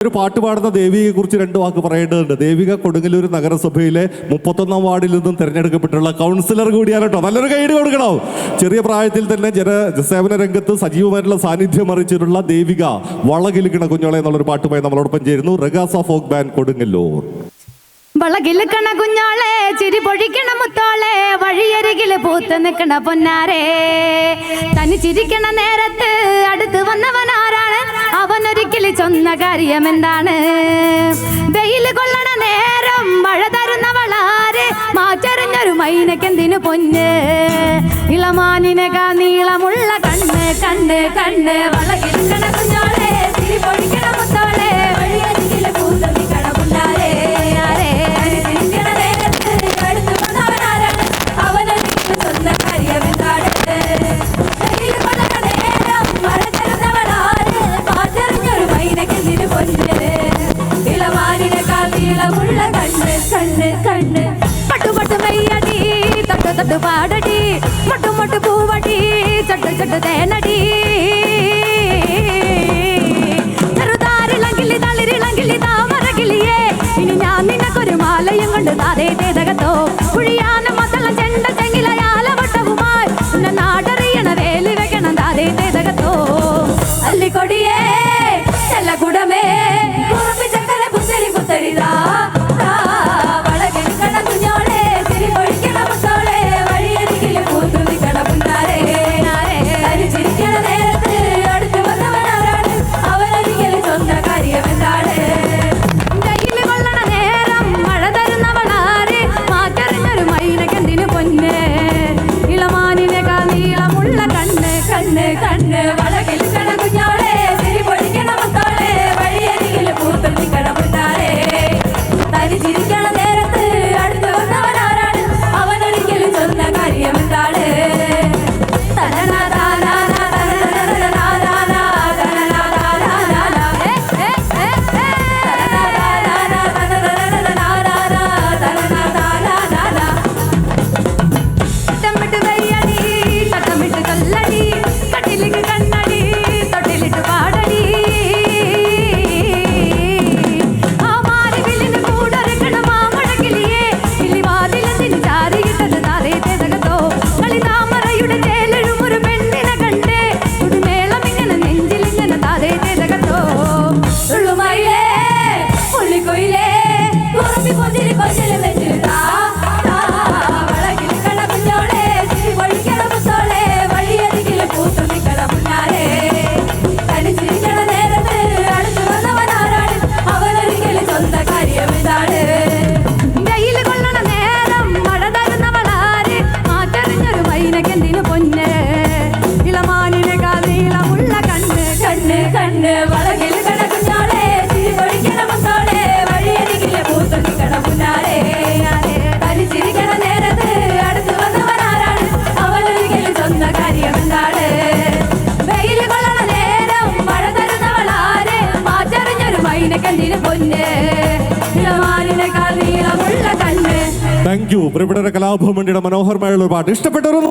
ഒരു പാട്ട് പാടുന്ന ദേവികയെ കുറിച്ച് രണ്ട് വാക്ക് പറയേണ്ടതുണ്ട്. ദേവിക കൊടുങ്ങല്ലൂർ നഗരസഭയിലെ 31 വാർഡിൽ നിന്നും തിരഞ്ഞെടുക്കപ്പെട്ടുള്ള കൗൺസിലർ കൂടിയാണ് കേട്ടോ. നല്ലൊരു കൈയ്യടി കൊടുക്കണം. ചെറിയ പ്രായത്തിൽ തന്നെ ജനസേവന രംഗത്ത് സജീവമായിട്ടുള്ള സാന്നിധ്യം അറിയിച്ചിട്ടുള്ള ദേവിക വളകിലിക്കണ കുഞ്ഞോളെ എന്നുള്ളൊരു പാട്ടുമായി നമ്മളോടൊപ്പം ചേരുന്നു. റഗാസ ഫോക്ക് ബാൻഡ് കൊടുങ്ങല്ലൂർ. വളകിലിക്കണ കുഞ്ഞോളെ ചിരി പൊഴിക്കണ മുത്തോളെ വഴിയരികില് പൂത്ത് നിൽക്കണ പൊന്നാരെ തനി ചിരിക്കണ നേരത്ത് അടുത്ത് വന്നവനാരാണ് അവനൊരിക്കല് ചൊന്ന കാര്യം എന്താണ് വെയില് കൊള്ളണ നേരം മഴ തരുന്നവളാര് മാറ്ററിഞ്ഞൊരു മൈനക്കെന്തിനു പൊന്ന് ഇളമാനിനകാ നീളമുള്ള കണ്ണ് കണ്ണ് കണ്ണ് വളകിലിക്കണ കുഞ്ഞോളെ ചിരി പൊഴിക്കണ മുത്തോളെ വഴിയരികില് പൂത്ത് നിൽക്കണ പൊന്നാരെ തൊട്ട് പാടടി മൊട്ട് മൊട്ട് പൂവടി ചട്ട് ചട്ട് തേനടി ചെറുതാരിളങ്കിലി തളിരിളങ്കിലി താമരകിളിയേ ഇനി ഞാൻ നിനക്കൊരു മാലയും കൊണ്ട് താതേ തേതകത്തോ കുഴിയാന മതള ചെണ്ട ചെങ്കിലയാല വട്ടവുമായി പിന്നെ നാടറിയണ വേലി വെക്കണം താതേ തേതകത്തോ അല്ലിക്കൊടിയേ ചെല്ലകുടമേ ചക്കര പുത്തരി പുത്തരിതാ താങ്ക് യു. പ്രിയപ്പെട്ട കലാഭവൻ മണിയുടെ മനോഹരമായുള്ള ഒരു പാട്ട് ഇഷ്ടപ്പെട്ടവർ